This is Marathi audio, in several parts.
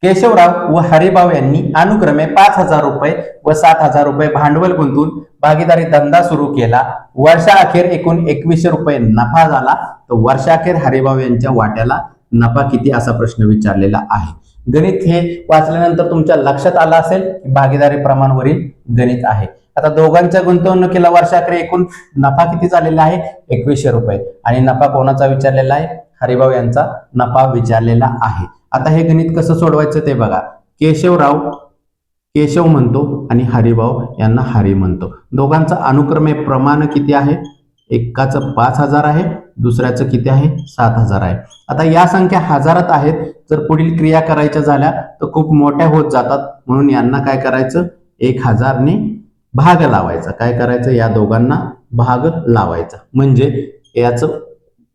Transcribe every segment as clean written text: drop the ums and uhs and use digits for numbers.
केशवराव व हरिभाऊ यांनी अनुक्रमे 5,000 रुपये व 7,000 रुपये भांडवल गुंतवून भागीदारी धंदा सुरू केला. वर्षाअखेर एकूण 2100 रुपये नफा झाला. तर वर्षाअखेर हरिभाऊ यांच्या वाट्याला नफा किती असा प्रश्न विचारलेला आहे. गणित हे वाचल्यानंतर तुमच्या लक्षात आलं असेल की भागीदारी प्रमाणवरील गणित आहे. आता दोघांच्या गुंतवणुकीला वर्षाअखेर एकूण नफा किती झालेला आहे 2100 रुपये आणि नफा कोणाचा विचारलेला आहे हरिभाऊ यांचा नफा विचारलेला आहे. आता हे गणित कसं सोडवायचं ते बघा. केशव म्हणतो आणि हरिभाऊ यांना हरी म्हणतो. दोघांचा अनुक्रमे प्रमाण किती आहे. एकाचं 5,000 आहे, दुसऱ्याचं किती आहे 7,000 आहे. आता या संख्या हजारात आहेत. जर पुढील क्रिया करायच्या झाल्या तर खूप मोठ्या होत जातात, म्हणून यांना काय करायचं 1000 ने भाग लावायचा. काय करायचं या दोघांना भाग लावायचा. म्हणजे याचं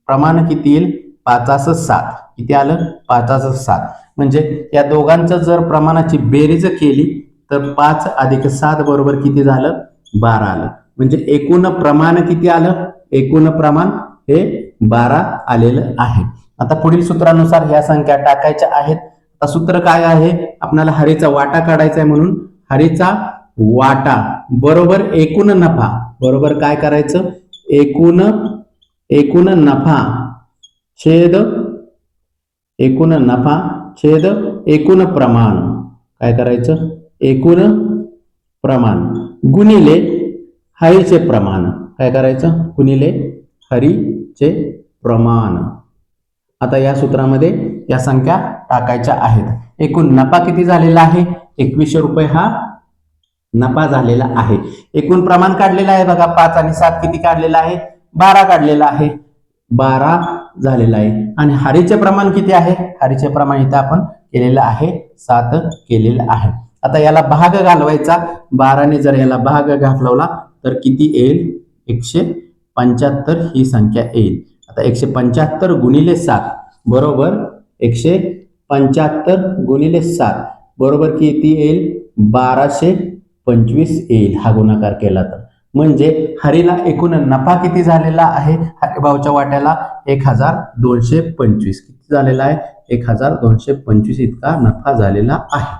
प्रमाण किती येईल 5/7. किती आलं 5/7. म्हणजे या दोघांचं जर प्रमाणाची बेरीज केली तर 5 + 7 बरोबर किती झालं 12 आलं. म्हणजे एकूण प्रमाण किती आलं. एकूण प्रमाण हे 12 आलेलं आहे. आता पुढील सूत्रानुसार ह्या संख्या टाकायच्या आहेत. आता सूत्र काय आहे आपल्याला हरीचा वाटा काढायचा आहे, म्हणून हरीचा वाटा बरोबर एकूण नफा बरोबर काय करायचं एकूण नफा छेद एकूण प्रमाण. काय करायचं एकूण प्रमाण गुणिले हरीचे प्रमाण. काय करायचं गुणिले हरीचे प्रमाण. आता या सूत्रामध्ये या संख्या टाकायच्या आहेत. एकूण नफा किती झालेला आहे 2100 रुपये हा नफा झालेला आहे. एकूण प्रमाण काढलेलं आहे बघा 5 आणि 7 किती काढलेला आहे 12 काढलेला आहे. 12 झालेला आहे. आणि हरीचे प्रमाण किती आहे हरीचे प्रमाण इथे आपण केलेलं आहे 7 केलेलं आहे. आता याला भाग घालवायचा. 12 ने जर याला भाग घालवला तर किती येईल 175 ही संख्या येईल. आता 175 गुणिले 7 बरोबर 175 गुणिले 7 बरोबर किती येईल 1225 येईल हा गुणाकार केला तर. म्हणजे हरीला एकूण नफा किती झालेला आहे हरिभाऊच्या वाट्याला 1225. किती झालेला आहे 1225 इतका नफा झालेला आहे.